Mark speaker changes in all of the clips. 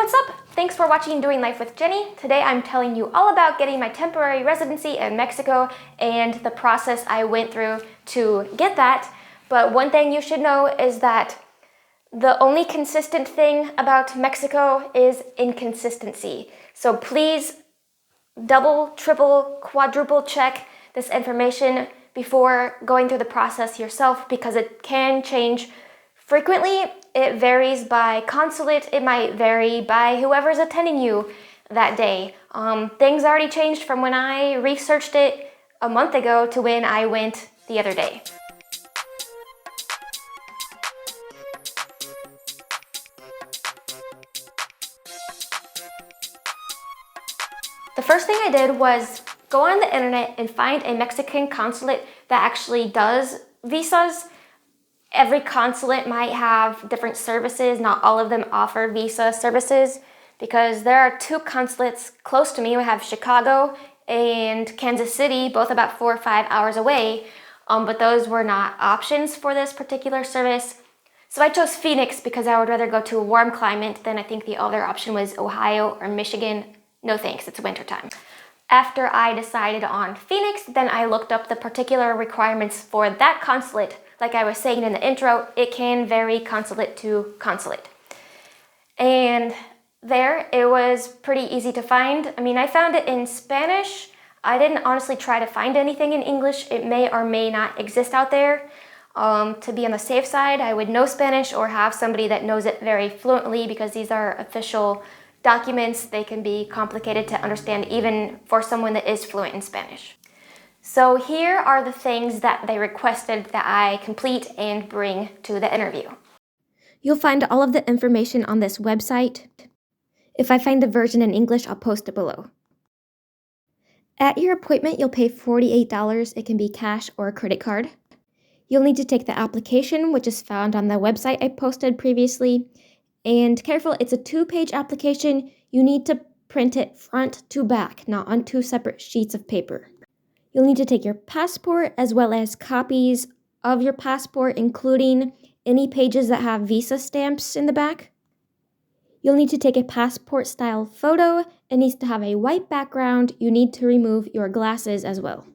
Speaker 1: what's up? Thanks for watching Doing Life with Jenny. Today I'm telling you all about getting my temporary residency in Mexico and the process I went through to get that. But one thing you should know is that the only consistent thing about Mexico is inconsistency. So please double, triple, quadruple check this information before going through the process yourself because it can change frequently. It varies by consulate. It might vary by whoever's attending you that day. Things already changed from when I researched it a month ago to when I went the other day. The first thing I did was go on the internet and find a Mexican consulate that actually does visas. Every consulate might have different services. Not all of them offer visa services because there are two consulates close to me. We have Chicago and Kansas City, both about 4 or 5 hours away, but those were not options for this particular service. So I chose Phoenix because I would rather go to a warm climate than I think the other option was Ohio or Michigan. No thanks, it's wintertime. After I decided on Phoenix, then I looked up the particular requirements for that consulate. Like I was saying in the intro, it can vary consulate to consulate. And there, it was pretty easy to find. I mean, I found it in Spanish. I didn't honestly try to find anything in English. It may or may not exist out there. To be on the safe side, I would know Spanish or have somebody that knows it very fluently because these are official documents. They can be complicated to understand even for someone that is fluent in Spanish. So here are the things that they requested that I complete and bring to the interview. You'll find all of the information on this website. If I find a version in English, I'll post it below. At your appointment, you'll pay $48. It can be cash or a credit card. You'll need to take the application, which is found on the website I posted previously. And careful, it's a 2-page application. You need to print it front to back, not on 2 separate sheets of paper. You'll need to take your passport as well as copies of your passport, including any pages that have visa stamps in the back. You'll need to take a passport-style photo. It needs to have a white background. You need to remove your glasses as well.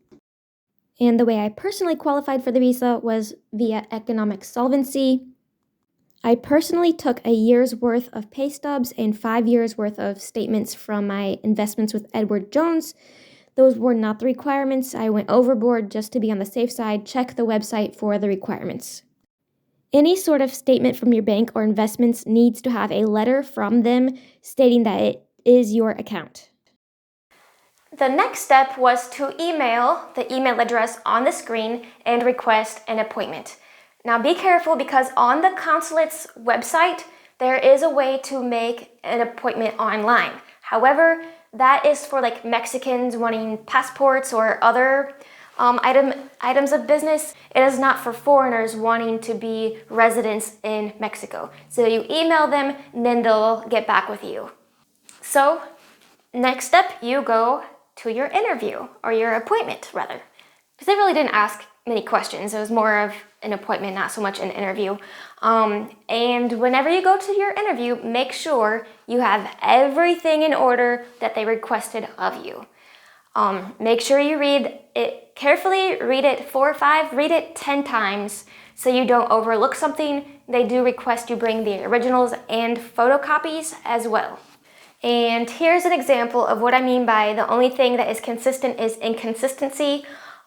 Speaker 1: And the way I personally qualified for the visa was via economic solvency. I personally took a year's worth of pay stubs and 5 years worth of statements from my investments with Edward Jones. Those were not the requirements. I went overboard just to be on the safe side. Check the website for the requirements. Any sort of statement from your bank or investments needs to have a letter from them stating that it is your account. The next step was to email the email address on the screen and request an appointment. Now be careful because on the consulate's website, there is a way to make an appointment online. However, that is for like Mexicans wanting passports or other items of business. It is not for foreigners wanting to be residents in Mexico. So you email them and then they'll get back with you. So next step, you go to your interview or your appointment rather. Because they really didn't ask many questions. It was more of an appointment, not so much an interview. And whenever you go to your interview, make sure you have everything in order that they requested of you. Make sure you read it carefully, read it 4 or 5, read it 10 times so you don't overlook something. They do request you bring the originals and photocopies as well. And here's an example of what I mean by the only thing that is consistent is inconsistency.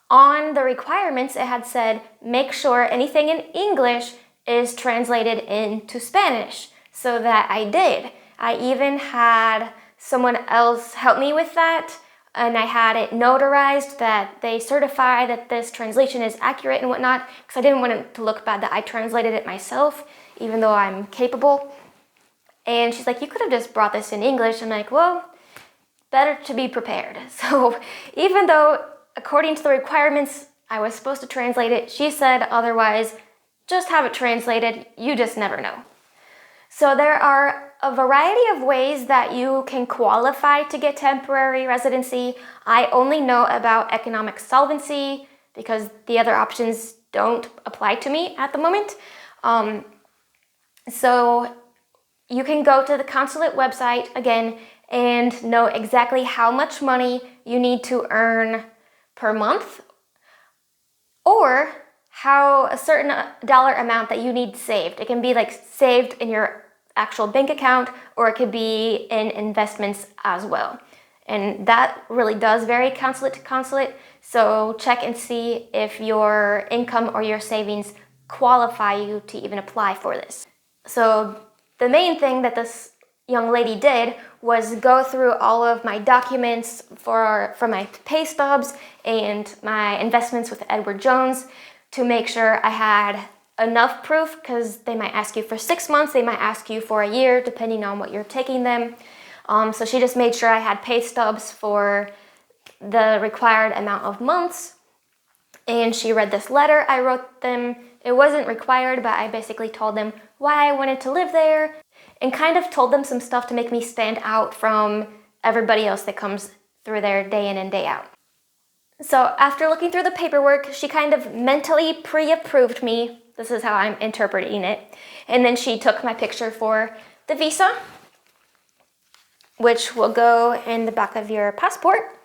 Speaker 1: On the requirements, it had said, make sure anything in English is translated into Spanish. So that I did. I even had someone else help me with that, and I had it notarized that they certify that this translation is accurate and whatnot, because I didn't want it to look bad that I translated it myself, even though I'm capable. And she's like, you could have just brought this in English. I'm like, well, better to be prepared. So even though according to the requirements, I was supposed to translate it, she said otherwise, just have it translated, you just never know. So there are a variety of ways that you can qualify to get temporary residency. I only know about economic solvency because the other options don't apply to me at the moment. So you can go to the consulate website again and know exactly how much money you need to earn per month, or how a certain dollar amount that you need saved. It can be like saved in your actual bank account, or it could be in investments as well. And that really does vary consulate to consulate. So check and see if your income or your savings qualify you to even apply for this. So the main thing that this young lady did was go through all of my documents for my pay stubs and my investments with Edward Jones to make sure I had enough proof, because they might ask you for 6 months, they might ask you for a year, depending on what you're taking them. So she just made sure I had pay stubs for the required amount of months, and she read this letter I wrote them. It wasn't required, but I basically told them why I wanted to live there and kind of told them some stuff to make me stand out from everybody else that comes through there day in and day out. So after looking through the paperwork, she kind of mentally pre-approved me. This is how I'm interpreting it. And then she took my picture for the visa, which will go in the back of your passport.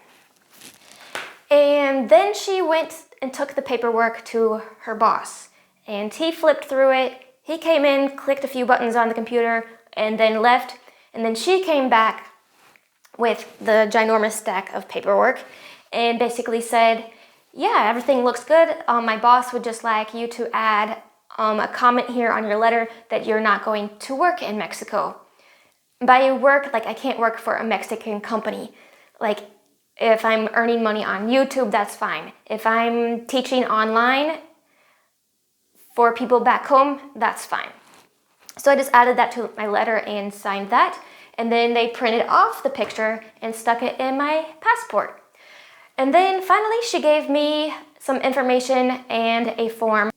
Speaker 1: And then she went and took the paperwork to her boss. And he flipped through it. He came in, clicked a few buttons on the computer, and then left. And then she came back with the ginormous stack of paperwork and basically said, yeah, everything looks good. My boss would just like you to add a comment here on your letter that you're not going to work in Mexico. By work, like I can't work for a Mexican company. Like if I'm earning money on YouTube, that's fine. If I'm teaching online for people back home, that's fine. So I just added that to my letter and signed that. And then they printed off the picture and stuck it in my passport. And then finally, she gave me some information and a form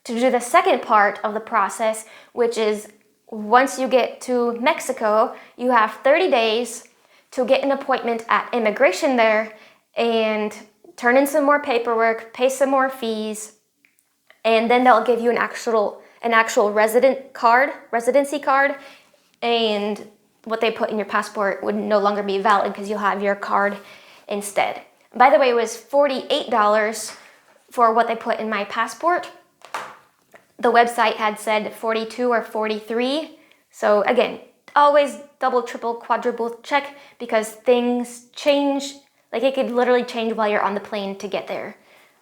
Speaker 1: to do the second part of the process, which is once you get to Mexico, you have 30 days to get an appointment at immigration there and turn in some more paperwork, pay some more fees, and then they'll give you an actual residency card, and what they put in your passport would no longer be valid because you'll have your card instead. By the way, it was $48 for what they put in my passport. The website had said 42 or 43. So again, always double, triple, quadruple check, because things change. Like it could literally change while you're on the plane to get there.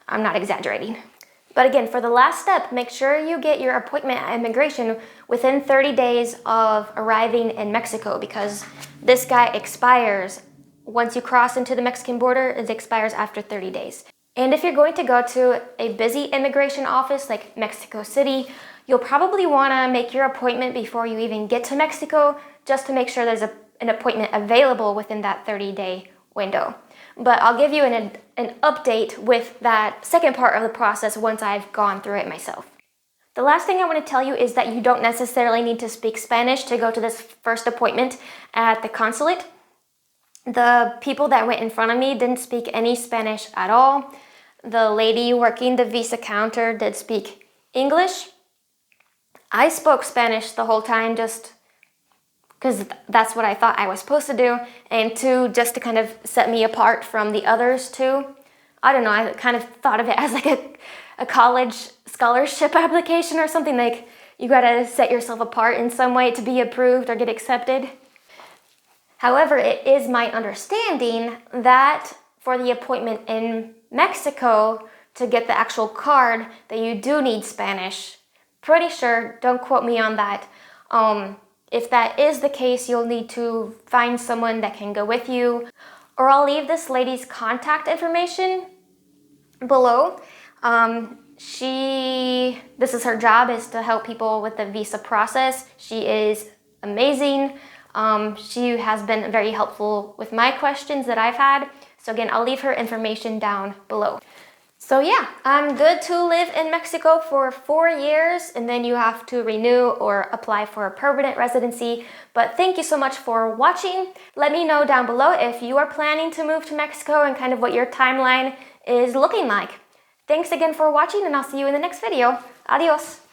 Speaker 1: I'm not exaggerating. But again, for the last step, make sure you get your appointment at immigration within 30 days of arriving in Mexico, because this guy expires. Once you cross into the Mexican border, it expires after 30 days. And if you're going to go to a busy immigration office like Mexico City, you'll probably want to make your appointment before you even get to Mexico, just to make sure there's an appointment available within that 30-day window. But I'll give you an update with that second part of the process once I've gone through it myself. The last thing I want to tell you is that you don't necessarily need to speak Spanish to go to this first appointment at the consulate. The people that went in front of me didn't speak any Spanish at all. The lady working the visa counter did speak English. I spoke Spanish the whole time just because that's what I thought I was supposed to do, and two, just to kind of set me apart from the others too. I don't know, I kind of thought of it as like a college scholarship application or something, like you gotta set yourself apart in some way to be approved or get accepted. However, it is my understanding that for the appointment in Mexico to get the actual card that you do need Spanish. Pretty sure, don't quote me on that. If that is the case, you'll need to find someone that can go with you, or I'll leave this lady's contact information below. This is her job, is to help people with the visa process. She is amazing. She has been very helpful with my questions that I've had. So again, I'll leave her information down below. So yeah, I'm good to live in Mexico for 4 years, and then you have to renew or apply for a permanent residency. But thank you so much for watching. Let me know down below if you are planning to move to Mexico and kind of what your timeline is looking like. Thanks again for watching, and I'll see you in the next video. Adios.